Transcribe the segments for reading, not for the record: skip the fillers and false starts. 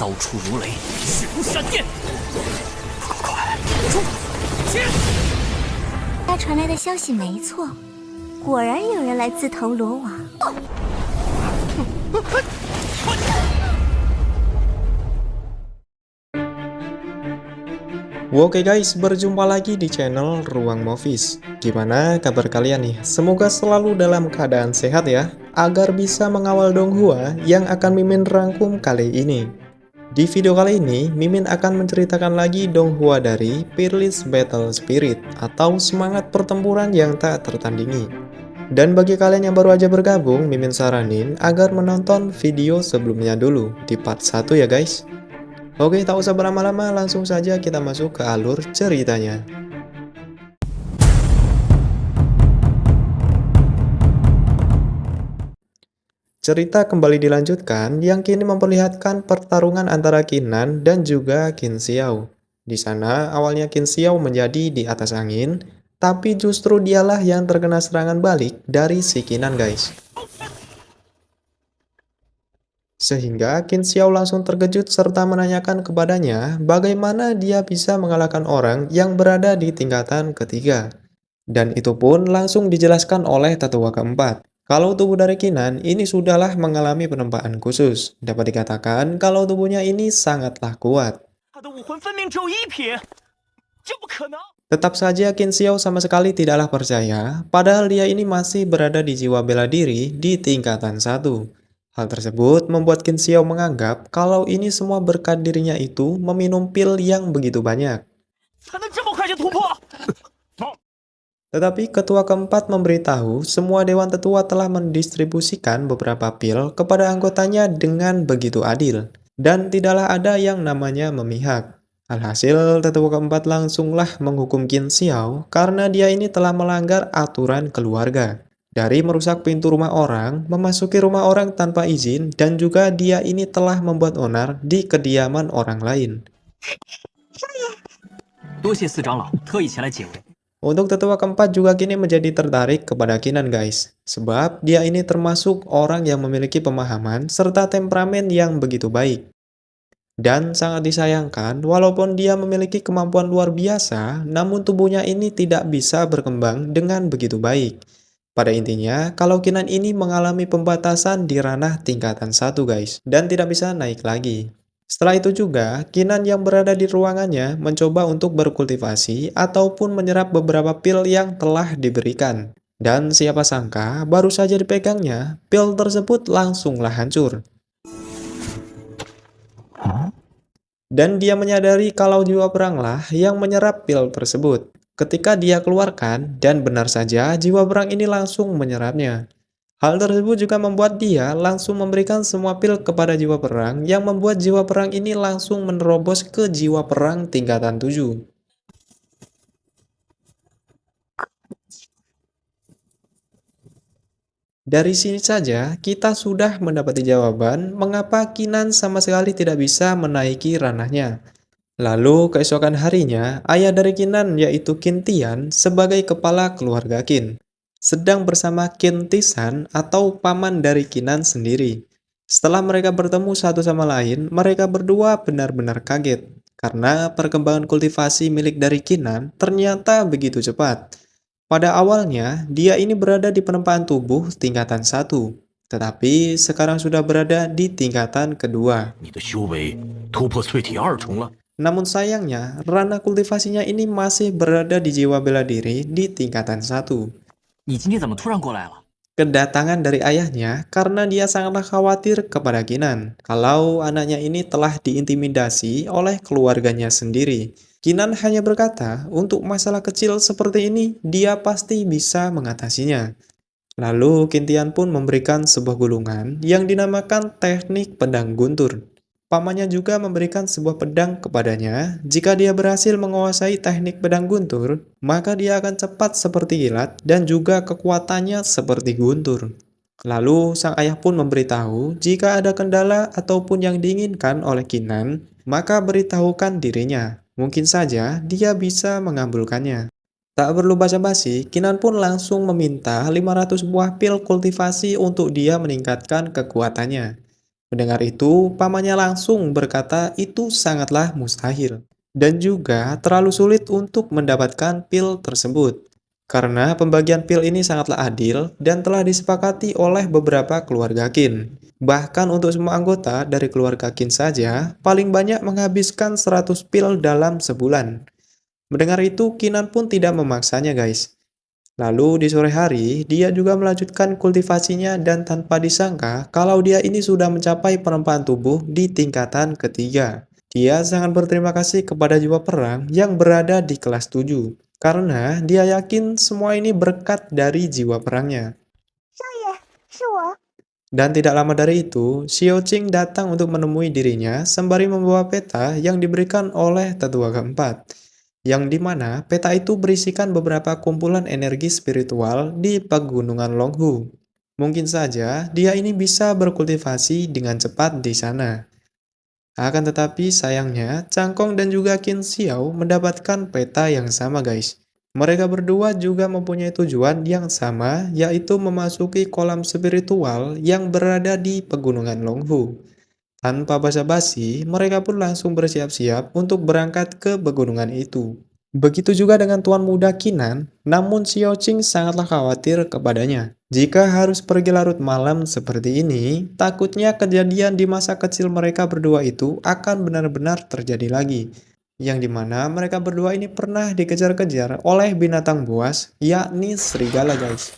刀出如雷，势如闪电。不够快，出，切！他传来的消息没错，果然有人来自投罗网。Oke guys, berjumpa lagi di channel Ruang Movies. Gimana kabar kalian nih? Semoga selalu dalam keadaan sehat ya, agar bisa mengawal Donghua yang akan Mimin rangkum kali ini. Di video kali ini, Mimin akan menceritakan lagi Donghua dari Fearless Battle Spirit, atau semangat pertempuran yang tak tertandingi. Dan bagi kalian yang baru aja bergabung, Mimin saranin agar menonton video sebelumnya dulu, di part 1 ya guys. Oke, tak usah berlama-lama, langsung saja kita masuk ke alur ceritanya. Cerita kembali dilanjutkan yang kini memperlihatkan pertarungan antara Qinan dan juga Qin Xiao. Di sana awalnya Qin Xiao menjadi di atas angin, tapi justru dialah yang terkena serangan balik dari si Qinan guys. Sehingga Qin Xiao langsung terkejut serta menanyakan kepadanya bagaimana dia bisa mengalahkan orang yang berada di tingkatan ketiga. Dan itu pun langsung dijelaskan oleh tetua keempat. Kalau tubuh dari Qinan ini sudahlah mengalami penempaan khusus. Dapat dikatakan kalau tubuhnya ini sangatlah kuat. Tetap saja Qin Xiao sama sekali tidaklah percaya, padahal dia ini masih berada di jiwa bela diri di tingkatan 1. Hal tersebut membuat Qin Xiao menganggap kalau ini semua berkat dirinya itu meminum pil yang begitu banyak. Tetapi ketua keempat memberitahu semua dewan tetua telah mendistribusikan beberapa pil kepada anggotanya dengan begitu adil, dan tidaklah ada yang namanya memihak. Alhasil, tetua keempat langsunglah menghukum Qin Xiao karena dia ini telah melanggar aturan keluarga. Dari merusak pintu rumah orang, memasuki rumah orang tanpa izin, dan juga dia ini telah membuat onar di kediaman orang lain. Untuk tetua keempat juga kini menjadi tertarik kepada Qinan guys, sebab dia ini termasuk orang yang memiliki pemahaman serta temperamen yang begitu baik. Dan sangat disayangkan, walaupun dia memiliki kemampuan luar biasa, namun tubuhnya ini tidak bisa berkembang dengan begitu baik. Pada intinya, kalau Qinan ini mengalami pembatasan di ranah tingkatan 1 guys, dan tidak bisa naik lagi. Setelah itu juga, Qinan yang berada di ruangannya mencoba untuk berkultivasi ataupun menyerap beberapa pil yang telah diberikan. Dan siapa sangka, baru saja dipegangnya, pil tersebut langsunglah hancur. Dan dia menyadari kalau jiwa peranglah yang menyerap pil tersebut. Ketika dia keluarkan, dan benar saja jiwa perang ini langsung menyerapnya. Hal tersebut juga membuat dia langsung memberikan semua pil kepada jiwa perang yang membuat jiwa perang ini langsung menerobos ke jiwa perang tingkatan 7. Dari sini saja kita sudah mendapati jawaban mengapa Qinan sama sekali tidak bisa menaiki ranahnya. Lalu keesokan harinya, ayah dari Qinan yaitu Qin Tian sebagai kepala keluarga Qin sedang bersama Qin Tisan atau paman dari Qinan sendiri. Setelah mereka bertemu satu sama lain, mereka berdua benar-benar kaget karena perkembangan kultivasi milik dari Qinan ternyata begitu cepat. Pada awalnya, dia ini berada di penempaan tubuh tingkatan 1, tetapi sekarang sudah berada di tingkatan kedua. Namun sayangnya, ranah kultivasinya ini masih berada di jiwa bela diri di tingkatan 1. Kedatangan dari ayahnya karena dia sangatlah khawatir kepada Qinan kalau anaknya ini telah diintimidasi oleh keluarganya sendiri. Qinan hanya berkata, untuk masalah kecil seperti ini, dia pasti bisa mengatasinya. Lalu Qin Tian pun memberikan sebuah gulungan yang dinamakan teknik pedang guntur. Pamannya juga memberikan sebuah pedang kepadanya. Jika dia berhasil menguasai teknik pedang guntur, maka dia akan cepat seperti kilat dan juga kekuatannya seperti guntur. Lalu sang ayah pun memberitahu jika ada kendala ataupun yang diinginkan oleh Qinan, maka beritahukan dirinya. Mungkin saja dia bisa mengabulkannya. Tak perlu basa-basi, Qinan pun langsung meminta 500 buah pil kultivasi untuk dia meningkatkan kekuatannya. Mendengar itu, pamannya langsung berkata itu sangatlah mustahil dan juga terlalu sulit untuk mendapatkan pil tersebut. Karena pembagian pil ini sangatlah adil dan telah disepakati oleh beberapa keluarga Qin. Bahkan untuk semua anggota dari keluarga Qin saja, paling banyak menghabiskan 100 pil dalam sebulan. Mendengar itu, Kinan pun tidak memaksanya guys. Lalu di sore hari, dia juga melanjutkan kultivasinya dan tanpa disangka kalau dia ini sudah mencapai penempaan tubuh di tingkatan ketiga. Dia sangat berterima kasih kepada jiwa perang yang berada di kelas 7, karena dia yakin semua ini berkat dari jiwa perangnya. 少爷，是我。 Dan tidak lama dari itu, Xiao Qing datang untuk menemui dirinya sembari membawa peta yang diberikan oleh tetua keempat, yang dimana peta itu berisikan beberapa kumpulan energi spiritual di pegunungan Longhu. Mungkin saja dia ini bisa berkultivasi dengan cepat di sana. Akan tetapi sayangnya, Cangkong dan juga Qin Xiao mendapatkan peta yang sama guys. Mereka berdua juga mempunyai tujuan yang sama, yaitu memasuki kolam spiritual yang berada di pegunungan Longhu. Tanpa basa-basi, mereka pun langsung bersiap-siap untuk berangkat ke pegunungan itu. Begitu juga dengan tuan muda Kinan, namun Xiao Qing sangatlah khawatir kepadanya. Jika harus pergi larut malam seperti ini, takutnya kejadian di masa kecil mereka berdua itu akan benar-benar terjadi lagi. Yang dimana mereka berdua ini pernah dikejar-kejar oleh binatang buas, yakni serigala guys.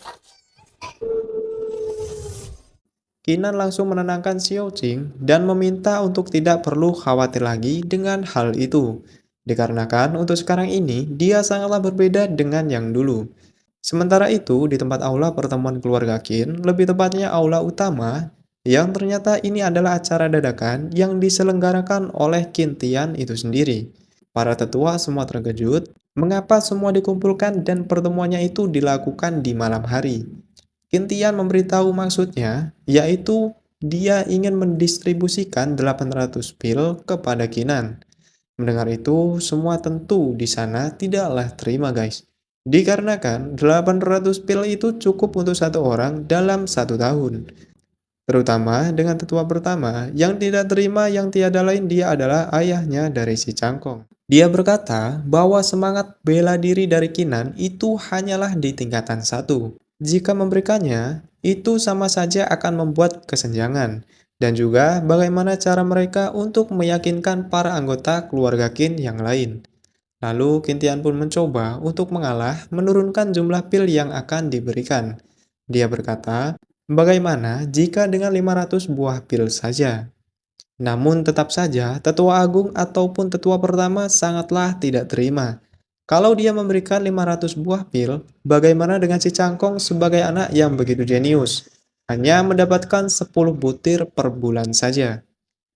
Kinan langsung menenangkan Xiao Qing dan meminta untuk tidak perlu khawatir lagi dengan hal itu. Dikarenakan untuk sekarang ini, dia sangatlah berbeda dengan yang dulu. Sementara itu, di tempat aula pertemuan keluarga Qin, lebih tepatnya aula utama, yang ternyata ini adalah acara dadakan yang diselenggarakan oleh Qin Tian itu sendiri. Para tetua semua terkejut, mengapa semua dikumpulkan dan pertemuannya itu dilakukan di malam hari. Qin Tian memberitahu maksudnya, yaitu dia ingin mendistribusikan 800 pil kepada Kinan. Mendengar itu, semua tentu di sana tidaklah terima guys. Dikarenakan 800 pil itu cukup untuk satu orang dalam 1 tahun. Terutama dengan tetua pertama, yang tidak terima yang tiada lain dia adalah ayahnya dari si Cangkong. Dia berkata bahwa semangat bela diri dari Kinan itu hanyalah di tingkatan 1. Jika memberikannya, itu sama saja akan membuat kesenjangan. Dan juga bagaimana cara mereka untuk meyakinkan para anggota keluarga Qin yang lain. Lalu Qin Tian pun mencoba untuk mengalah menurunkan jumlah pil yang akan diberikan. Dia berkata, bagaimana jika dengan 500 buah pil saja? Namun tetap saja tetua agung ataupun tetua pertama sangatlah tidak terima. Kalau dia memberikan 500 buah pil, bagaimana dengan si Cangkong sebagai anak yang begitu jenius? Hanya mendapatkan 10 butir per bulan saja.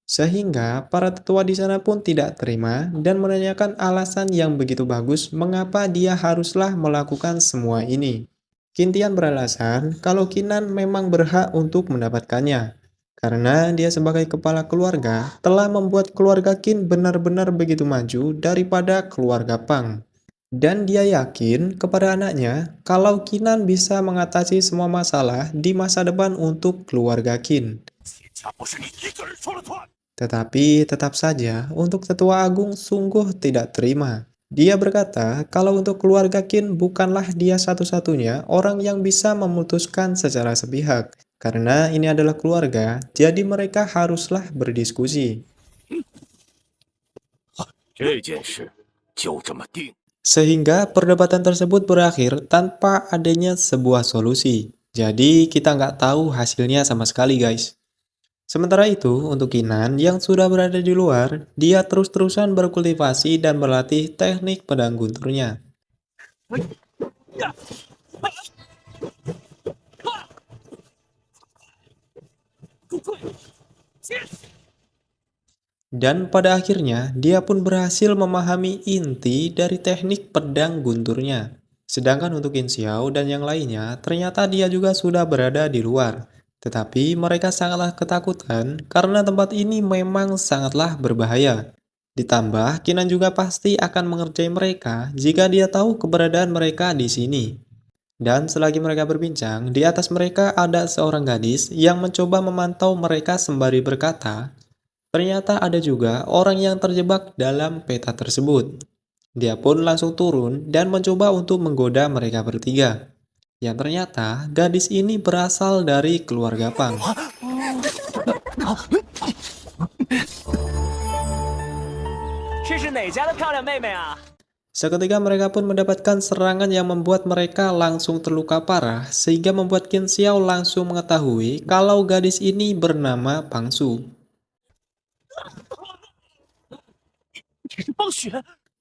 Sehingga para tetua di sana pun tidak terima dan menanyakan alasan yang begitu bagus mengapa dia haruslah melakukan semua ini. Qin Tian beralasan kalau Kinan memang berhak untuk mendapatkannya. Karena dia sebagai kepala keluarga telah membuat keluarga Qin benar-benar begitu maju daripada keluarga Pang. Dan dia yakin kepada anaknya kalau Kinan bisa mengatasi semua masalah di masa depan untuk keluarga Qin. 家不是你一个人说了算。 Tetapi tetap saja untuk tetua agung sungguh tidak terima. Dia berkata kalau untuk keluarga Qin bukanlah dia satu-satunya orang yang bisa memutuskan secara sepihak. Karena ini adalah keluarga, jadi mereka haruslah berdiskusi. 这件事就这么定。 Sehingga perdebatan tersebut berakhir tanpa adanya sebuah solusi. Jadi kita nggak tahu hasilnya sama sekali guys. Sementara itu, untuk Kinan yang sudah berada di luar, dia terus-terusan berkultivasi dan berlatih teknik pedang gunturnya. Dan pada akhirnya, dia pun berhasil memahami inti dari teknik pedang gunturnya. Sedangkan untuk Qin Xiao dan yang lainnya, ternyata dia juga sudah berada di luar. Tetapi mereka sangatlah ketakutan karena tempat ini memang sangatlah berbahaya. Ditambah, Kinan juga pasti akan mengerjai mereka jika dia tahu keberadaan mereka di sini. Dan selagi mereka berbincang, di atas mereka ada seorang gadis yang mencoba memantau mereka sembari berkata, ternyata ada juga orang yang terjebak dalam peta tersebut. Dia pun langsung turun dan mencoba untuk menggoda mereka bertiga. Yang ternyata gadis ini berasal dari keluarga Pang. 这是哪家的漂亮妹妹啊？ Seketika mereka pun mendapatkan serangan yang membuat mereka langsung terluka parah, sehingga membuat Qin Xiao langsung mengetahui kalau gadis ini bernama Pang Su. 这是暴雪。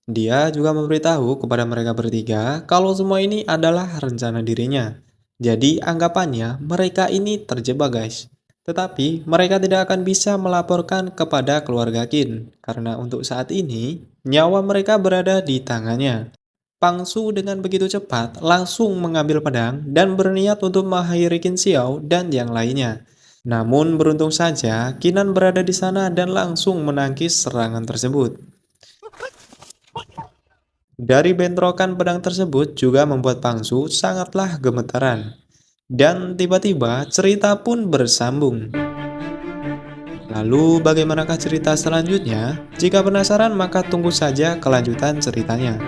Dia juga memberitahu kepada mereka bertiga kalau semua ini adalah rencana dirinya. Jadi anggapannya mereka ini terjebak guys. Tetapi mereka tidak akan bisa melaporkan kepada keluarga Qin, karena untuk saat ini nyawa mereka berada di tangannya. Pang Su dengan begitu cepat langsung mengambil pedang dan berniat untuk mengakhiri Qin Xiao dan yang lainnya. Namun beruntung saja Qinan berada di sana dan langsung menangkis serangan tersebut. Dari bentrokan pedang tersebut juga membuat Pang Su sangatlah gemetaran. Dan tiba-tiba cerita pun bersambung. Lalu bagaimanakah cerita selanjutnya? Jika penasaran maka tunggu saja kelanjutan ceritanya.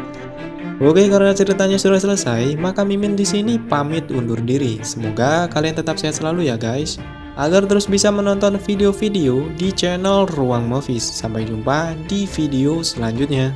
Oke, karena ceritanya sudah selesai, maka Mimin di sini pamit undur diri. Semoga kalian tetap sehat selalu ya guys. Agar terus bisa menonton video-video di channel Ruang Movies. Sampai jumpa di video selanjutnya.